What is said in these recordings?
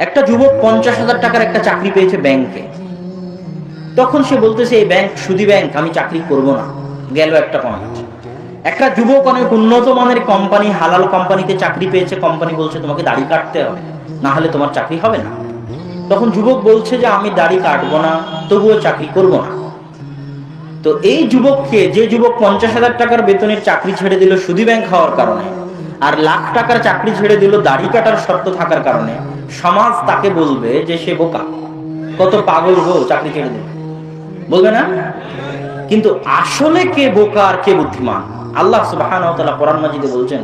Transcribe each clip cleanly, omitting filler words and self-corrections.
একটা যুবক 50,000 টাকার একটা চাকরি পেয়েছে ব্যাংকে। তখন সে বলতেছে এই ব্যাংক সুদী ব্যাংক, আমি চাকরি করব না। গেল একটা পয়েন্ট। একটা যুবক অনেক উন্নত মানের কোম্পানি, হালাল কোম্পানিতে চাকরি পেয়েছে। কোম্পানি বলছে তোমাকে দাড়ি কাটতে হবে, না হলে তোমার চাকরি হবে না। তখন যুবক বলছে যে আমি দাড়ি কাটবো না, তবুও চাকরি করব না। তো এই যুবককে, যে যুবক 50,000 টাকার বেতনের চাকরি ছেড়ে দিল সুদী ব্যাংক হওয়ার কারণে, আর লাখ টাকার চাকরি ছেড়ে দিল দাড়ি কাটার শর্ত থাকার কারণে, সমাজ তাকে বলবে যে সে বোকা, কত পাগল গো, চাকরি ছেড়ে দিল, বলবে না? কিন্তু আসলে কে বোকা আর কে বুদ্ধিমান? আল্লাহ সুবহানাহু ওয়া তাআলা কোরআন মাজিদে বলছেন,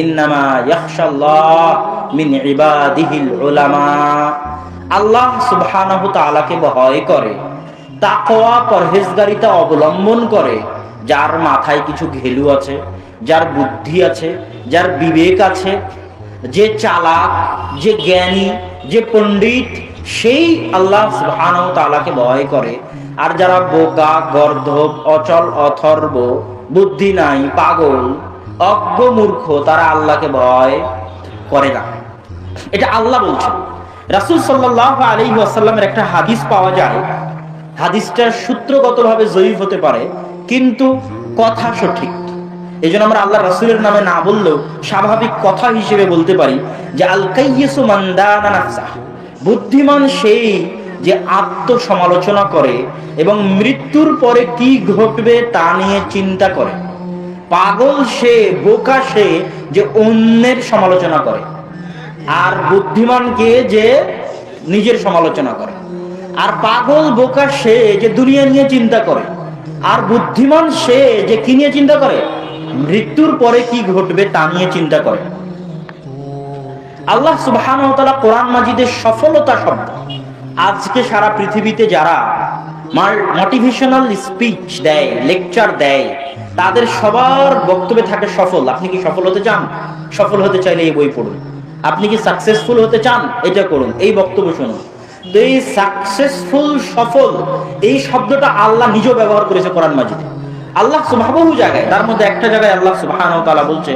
ইন্নামা ইয়াখশাল্লাহ মিন ইবাদিহিল উলামা। আল্লাহ সুবহানাহু ওয়া তাআলাকে ভয় করে, তাকওয়া পরহেজগারিতা অবলম্বন করে, যার মাথায় কিছু ঘেলু আছে, যার বুদ্ধি আছে, যার বিবেক আছে, যে চালাক, যে জ্ঞানী, যে পণ্ডিত, সেই আল্লাহ সুবহানাহু ওয়া তাআলাকে ভয় করে। আর যারা বোকা, গর্দভ, অচল, অথর্ব, বুদ্ধি নাই, পাগল, অজ্ঞ, মূর্খ, তারা আল্লাহকে ভয় করে না। এটা আল্লাহ বলছেন। রাসূল সাল্লাল্লাহু আলাইহি ওয়াসাল্লামের একটা হাদিস পাওয়া যায়। হাদিসটা সূত্রগতভাবে জয়ীফ হতে পারে, কিন্তু কথা সঠিক। এই জন্য আমরা আল্লাহ রাসূলের নামে না বললেও স্বাভাবিক কথা হিসেবে বলতে পারি যে আল কাইয়িসু মান দানা নাফসাহ। বুদ্ধিমান সেই যে আত্মসমালোচনা করে এবং মৃত্যুর পরে কি ঘটবে তা নিয়ে চিন্তা করে। পাগল সে, বোকা সে যে অন্যের সমালোচনা করে। আর বুদ্ধিমান কে, যে নিজের সমালোচনা করে। আর পাগল বোকা সে যে দুনিয়া নিয়ে চিন্তা করে। আর বুদ্ধিমান সে যে কি নিয়ে চিন্তা করে? মৃত্যুর পরে কি ঘটবে তা নিয়ে চিন্তা করে। আল্লাহ সুবহানাহু ওয়া তাআলা কোরআন মাজিদের সফলতা শব্দ, আজকে সারা পৃথিবীতে যারা মোটিভেশনাল স্পিচ দেয়, লেকচার দেয়, তাদের সবার বক্তব্যে থাকে সফল। আপনি কি সফল হতে চান? সফল হতে চাইলে এই বই পড়ুন। আপনি কি সাকসেসফুল হতে চান? এটা করুন, এই বক্তব্য শুনুন। তো এই সাকসেসফুল, সফল, এই শব্দটা আল্লাহ নিজেও ব্যবহার করেছে কোরআন মাজিদে। আল্লাহ সুবহানাহু জায়গায়, তার মধ্যে একটা জায়গায় আল্লাহ সুবহানাহু ওয়া তাআলা বলছে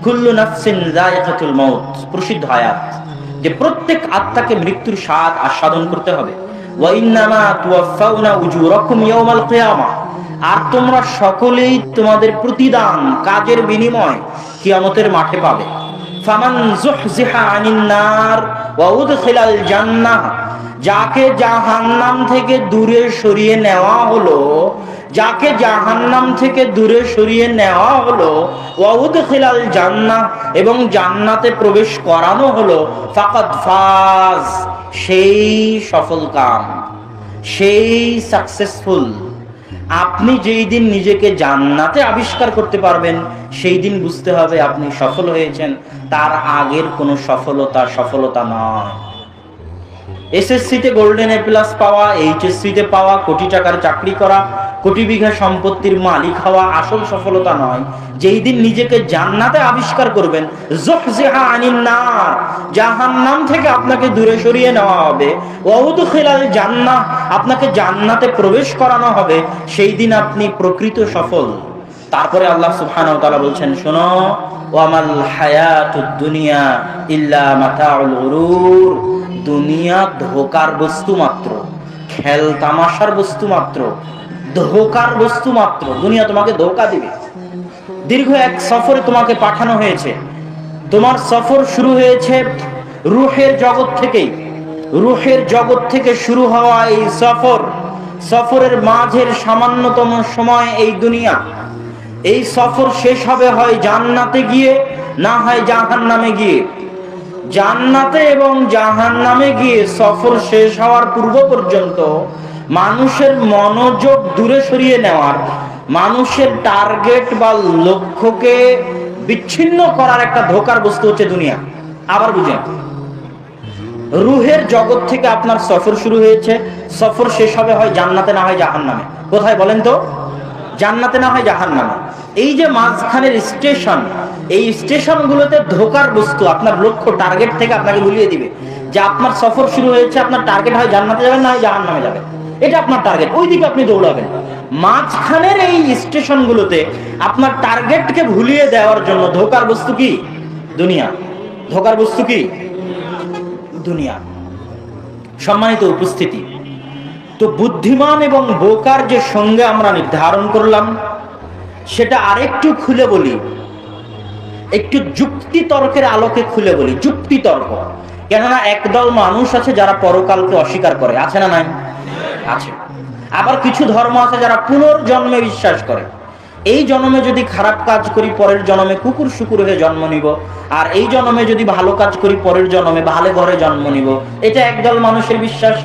কুল্লু নাফসিন যায়িকাতুল মাউত, প্রসিদ্ধ আয়াত, যে প্রত্যেক আত্মাকে মৃত্যুর স্বাদ আস্বাদন করতে হবে। ওয়া ইন্নামা তুওয়াফাউনা উজুরাকুম ইয়াওমাল কিয়ামা, আর তোমরা সকলেই তোমাদের প্রতিদান, কাজের বিনিময় কিয়ামতের মাঠে পাবে। ফামান যুহজিহা আনিন নার ওয়া উদখিলাল জান্নাহ, যাকে জাহান্নাম থেকে দূরে সরিয়ে নেওয়া হলো, যাকে জাহান্নাম থেকে দূরে সরিয়ে নেওয়া হলো, ওয়া উদখিলাল জান্নাহ, এবং জান্নাতে প্রবেশ করানো হলো, ফাকাদ ফাজ, সেই সফল কাম, সেই সাকসেসফুল। আপনি যেই দিন নিজেকে জান্নাতে আবিষ্কার করতে পারবেন, সেই দিন বুঝতে হবে আপনি সফল হয়েছেন। তার আগের কোনো সফলতা নয়। এসএসসিতে গোল্ডেন এ প্লাস পাওয়া, এইচএসসিতে পাওয়া, কোটি টাকার চাকরি করা, কোটি বিঘা সম্পত্তির মালিক হওয়া আসল সফলতা নয়। যেই দিন নিজেকে জান্নাতে আবিষ্কার করবেন, যুহজিহা আনিন নার, জাহান্নাম থেকে আপনাকে দূরে সরিয়ে নেওয়া হবে, ওয়া উদখিলাল জান্নাহ, আপনাকে জান্নাতে প্রবেশ করানো হবে, সেই দিন আপনি প্রকৃত সফল। তারপরে আল্লাহ সুবহানাহু ওয়া তাআলা বলছেন, শোনো, ওয়ামাল হায়াতুদ দুনিয়া ইল্লা মাতাউল গুরুর, দুনিয়া ধোকার বস্তু মাত্র, খেল তামাশার বস্তু মাত্র, ধোকার বস্তু মাত্র। দুনিয়া তোমাকে ধোকা দিবে। দীর্ঘ এক সফরে তোমাকে পাঠানো হয়েছে। তোমার সফর শুরু হয়েছে রূহের জগৎ থেকেই। রূহের জগৎ থেকে শুরু হওয়া এই সফরের মাঝের সামান্যতম সময় এই দুনিয়া। এই সফর শেষ হবে হয় জান্নাতে গিয়ে, না হয় জাহান্নামে গিয়ে। জান্নাতে এবং জাহান্নামে গিয়ে সফর শেষ হওয়ার পূর্ব পর্যন্ত মানুষের মনোযোগ দূরে সরিয়ে নেওয়ার, মানুষের টার্গেট বা লক্ষ্যকে বিচ্ছিন্ন করার একটা ধোকার বস্তু হচ্ছে দুনিয়া। আবার বুঝেন, রূহের জগৎ থেকে আপনার সফর শুরু হয়েছে, সফর শেষ হবে হয় জান্নাতে, না হয় জাহান্নামে। কোথায় বলেন তো? জান্নাতে, না হয় জাহান্নামে। এই যে মাঝখানের স্টেশন, এই স্টেশনগুলোতে ধোকার বস্তু আপনার লক্ষ্য, টার্গেট থেকে আপনাকে ভুলিয়ে দিবে যে আপনার সফর শুরু হয়েছে, আপনার টার্গেট হয় জান্নাতে যাবেন, না হয় জাহান্নামে যাবেন। এটা আপনার টার্গেট, ওই দিকে আপনি দৌড়াবেন। মাঝখানের এই স্টেশনগুলোতে আপনার টার্গেটকে ভুলিয়ে দেওয়ার জন্য ধোকার বস্তু কি? দুনিয়া। ধোকার বস্তু কি? দুনিয়া। সম্মানিত উপস্থিতি, তো বুদ্ধিমান এবং বোকার যে সঙ্গে আমরা নির্ধারণ করলাম, সেটা আরেকটু খুলে বলি, একটু যুক্তি তর্কের আলোকে খুলে বলি। যুক্তি তর্ক, কেননা একদল মানুষ আছে যারা পরকালকে অস্বীকার করে, আছে না নাই? আছে। আবার কিছু ধর্ম আছে যারা পুনর্জন্মে বিশ্বাস করে। এই জন্মে যদি খারাপ কাজ করি, পরের জন্মে কুকুর শুকুর হয়ে জন্ম নিব, আর এই জন্মে যদি ভালো কাজ করি, পরের জন্মে ভালো ঘরে জন্ম নিব। এটা একদল মানুষের বিশ্বাস।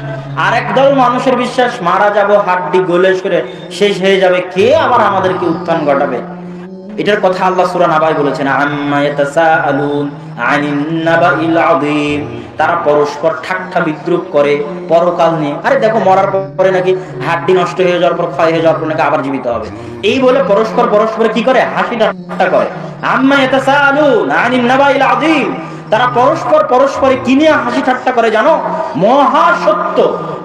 আর একদল মানুষের বিশ্বাস, মারা যাব, হাড্ডি গলে সরে শেষ হয়ে যাবে, কে আবার আমাদেরকে উত্থান ঘটাবে? এটার কথা আল্লাহ সূরা নাবায় বলেছেন, আম্মা ইয়াতাসাআলুন আনিন নাবাইল আযীম। তারা পরস্পর ঠাট্টা বিদ্রুপ করে পরকাল নিয়ে। আরে দেখো, মরার পরে নাকি হাড্ডি নষ্ট হয়ে যাওয়ার পর, ক্ষয় হয়ে যাওয়ার পর নাকি আবার জীবিত হবে, এই বলে পরস্পর কি করে? হাসি ঠাট্টা করে। আম্মা ইয়াতাসাআলুন আনিন নাবাইল আযীম। তারা পরস্পরে কি নিয়ে হাসি ঠাট্টা করে জানো?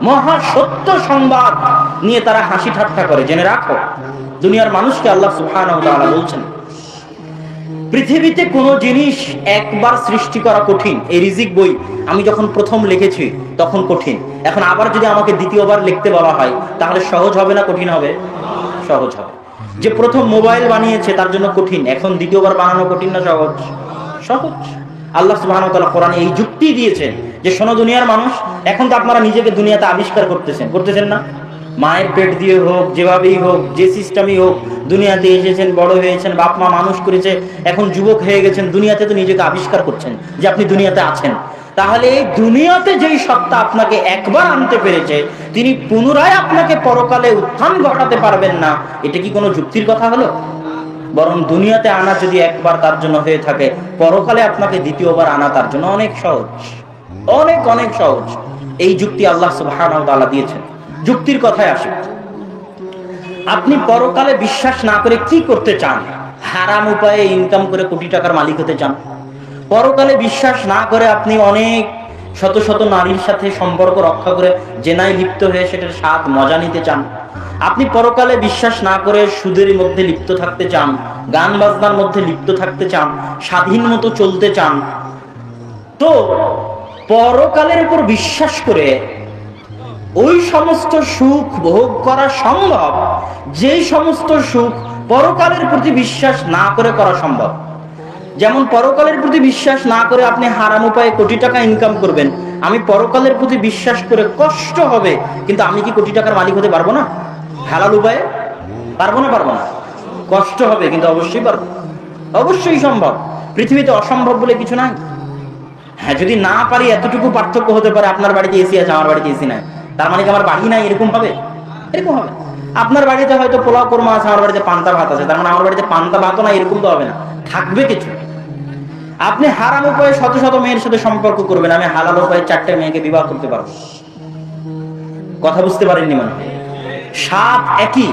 মহাসত্য সংবাদ নিয়ে তারা হাসি ঠাট্টা করে। জেনে রাখো, দুনিয়ার মানুষকে আল্লাহ সুবহানাহু ওয়া তাআলা বলছেন, পৃথিবীতে কোনো জিনিস একবার সৃষ্টি করা কঠিন। এই রিজিক বই আমি যখন প্রথম লিখেছি তখন কঠিন। এখন আবার যদি আমাকে দ্বিতীয়বার লিখতে বলা হয়, তাহলে সহজ হবে না কঠিন হবে? সহজ হবে। যে প্রথম মোবাইল বানিয়েছে তার জন্য কঠিন, এখন দ্বিতীয়বার বানানো কঠিন না সহজ? সহজ। আল্লাহ সুবহানাহু ওয়া তাআলা কোরআনে এই যুক্তি দিয়েছেন যে শোনো দুনিয়ার মানুষ, এখন তো আপনারা নিজেকে দুনিয়াতে আবিষ্কার করতেছেন না? মায়ের পেট দিয়ে হোক, যেভাবেই হোক, যে সিস্টেমই হোক, দুনিয়াতে এসেছেন, বড় হয়েছেন, বাপ মা মানুষ করেছে, এখন যুবক হয়ে গেছেন, দুনিয়াতে তো নিজেকে আবিষ্কার করছেন যে আপনি দুনিয়াতে আছেন। তাহলে এই দুনিয়াতে যেই সত্তা আপনাকে একবার আনতে পেরেছে, তিনি পুনরায় আপনাকে পরকালে উত্থান ঘটাতে পারবেন না, এটা কি কোনো যুক্তির কথা হলো? বরং দুনিয়াতে আনা যদি একবার তার জন্য হয়ে থাকে, পরকালে আপনাকে দ্বিতীয়বার আনা তার জন্য অনেক সহজ, অনেক সহজ। এই যুক্তি আল্লাহ সুবহানাহু ওয়া তাআলা দিয়েছেন। যুক্তির কথায় আসে, আপনি পরকালে বিশ্বাস না করে কি করতে চান? হারাম উপায়ে ইনকাম করে কোটি টাকার মালিক হতে চান? পরকালে বিশ্বাস না করে আপনি অনেক শত নারীর সাথে সম্পর্ক রক্ষা করে জেনায় লিপ্ত হয়ে সেটার স্বাদ মজা নিতে চান? আপনি পরকালে বিশ্বাস না করে সুদের মধ্যে লিপ্ত থাকতে চান, গান বাজনার মধ্যে লিপ্ত থাকতে চান, স্বাধীন মতো চলতে চান? তো পরকালের উপর বিশ্বাস করে ওই সমস্ত সুখ ভোগ করা সম্ভব যেই সমস্ত সুখ পরকালের প্রতি বিশ্বাস না করে করা সম্ভব। যেমন পরকালের প্রতি বিশ্বাস না করে আপনি হারাম উপায়ে কোটি টাকা ইনকাম করবেন, আমি পরকালের প্রতি বিশ্বাস করে কষ্ট হবে, কিন্তু আমি কি কোটি টাকার মালিক হতে পারবো না? হালাল উপায়ে পারবো না? কষ্ট হবে, কিন্তু অবশ্যই পারবো, অবশ্যই সম্ভব। পৃথিবীতে অসম্ভব বলে কিছু নাই। হ্যাঁ, যদি না পারি এতটুকু পার্থক্য হতে পারে, আপনার বাড়িতে এসি আছে, আমার বাড়িতে এসি নাই, তার মানে কি আমার বাড়ি নাই? এরকম হবে? এরকম হবে। আপনার বাড়িতে হয়তো পোলাও কোরমা আছে, আমার বাড়িতে পান্তা ভাত আছে, তার মানে আমার বাড়িতে পান্তা ভাতও না, এরকম তো হবে না, থাকবে কিছু। আপনি হারাম উপায়ে শত মেয়ের সাথে সম্পর্ক করবেন, আমি হালাল উপায়ে 4টে মেয়েকে বিবাহ করতে পারবো। কথা বুঝতে পারেননি মানে? স্বাদ একই,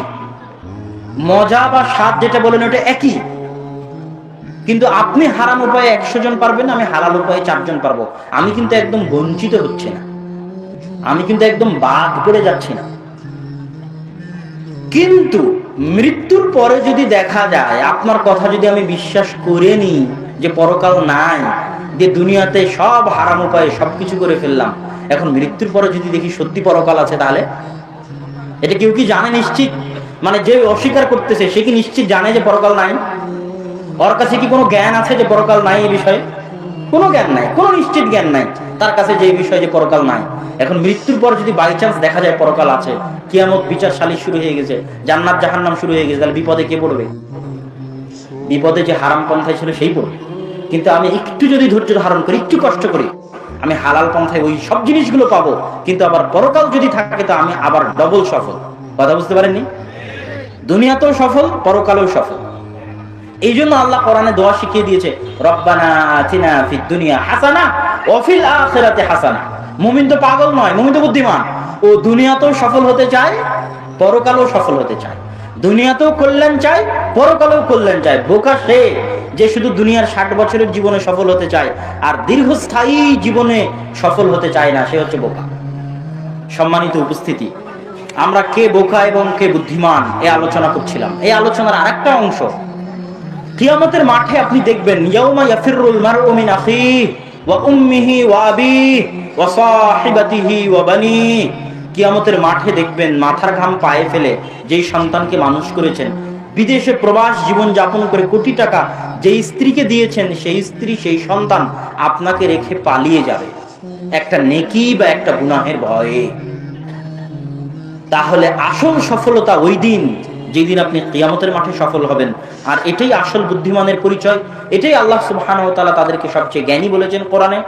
মজা বা স্বাদ যেটা বলেন ওটা একই, কিন্তু আপনি হারাম উপায়ে 100 জন পারবেন, আমি হালাল উপায়ে 4 জন পারবো। আমি কিন্তু একদম বঞ্চিত হচ্ছে না, আমি কিন্তু একদম বাদ পড়ে যাচ্ছি না। কিন্তু মৃত্যুর পরে যদি দেখা যায়, আপনার কথা যদি আমি বিশ্বাস করে নিই যে পরকাল নাই, যে দুনিয়াতে সব হারাম উপায়ে সবকিছু করে ফেললাম, এখন মৃত্যুর পরে যদি দেখি সত্যি পরকাল আছে, তাহলে এটা কেউ কি জানে নিশ্চিত? মানে যে অস্বীকার করতেছে সে কি নিশ্চিত জানে যে পরকাল নাই? ওর কাছে কি কোনো জ্ঞান আছে যে পরকাল নাই? এই বিষয়ে কোনো জ্ঞান নাই, কোনো নিশ্চিত জ্ঞান নাই তার কাছে যে বিষয় যে পরকাল নাই। এখন মৃত্যুর পর যদি বাই চান্স দেখা যায় পরকাল আছে, কিয়ামত বিচার সালিশ শুরু হয়ে গেছে, জান্নাত জাহান্নাম শুরু হয়ে গেছে, তাহলে বিপদে কে পড়বে? বিপদে যে হারাম পন্থায় ছিল সেই পড়বে। কিন্তু আমি একটু যদি ধৈর্য ধারণ করি, একটু কষ্ট করি, আমি হালাল পন্থায় ওই সব জিনিসগুলো পাবো, কিন্তু আবার পরকাল যদি থাকে তো আমি আবার ডবল সফল। কথা বুঝতে পারেননি? দুনিয়াতেও সফল, পরকালেও সফল। এই জন্য আল্লাহ কোরআনে দোয়া শিখিয়ে দিয়েছে, রব্বানা আতিনা ফিদ দুনিয়া হাসানা ওয়া ফিল আখিরাতি হাসানা। মুমিন তো পাগল নয়, মুমিন তো বুদ্ধিমান। ও দুনিয়াতেও সফল হতে চায়, পরকালেও সফল হতে চায়। দুনিয়াতেও কল্যাণ চায়, পরকালেও কল্যাণ চায়। বোকা সে যে শুধু দুনিয়ার 60 বছরের জীবনে সফল হতে চায় আর দীর্ঘস্থায়ী জীবনে সফল হতে চায় না, সে হচ্ছে বোকা। সম্মানিত উপস্থিতি, আমরা কে বোকা এবং কে বুদ্ধিমান এই আলোচনা করছিলাম। এই আলোচনার আরেকটা অংশ, কিয়ামতের মাঠে আপনি দেখবেন, ইয়াউমা ইয়াফিরুল মারউ মিন আখিহি, ওয়া উম্মিহি ওয়া আবিহি ওয়া সাহিবাতিহি ওয়া বানিহি। কিয়ামতের মাঠে দেখবেন মাথার ঘাম পায়ে ফেলে যেই সন্তানকে মানুষ করেছেন, বিদেশে প্রবাস জীবন যাপন করে কোটি টাকা যেই স্ত্রীকে দিয়েছেন, সেই স্ত্রী সেই সন্তান আপনাকে রেখে পালিয়ে যাবে একটা নেকি বা একটা গুনাহের ভয়ে। তাহলে আসল সফলতা ওই দিন যেদিন আপনি কিয়ামতের মাঠে সফল হবেন। আর এটাই আসল বুদ্ধিমানের পরিচয়। এটাই আল্লাহ সুবহানাহু ওয়া তাআলা তাদেরকে সবচেয়ে জ্ঞানী বলেছেন কোরআনে।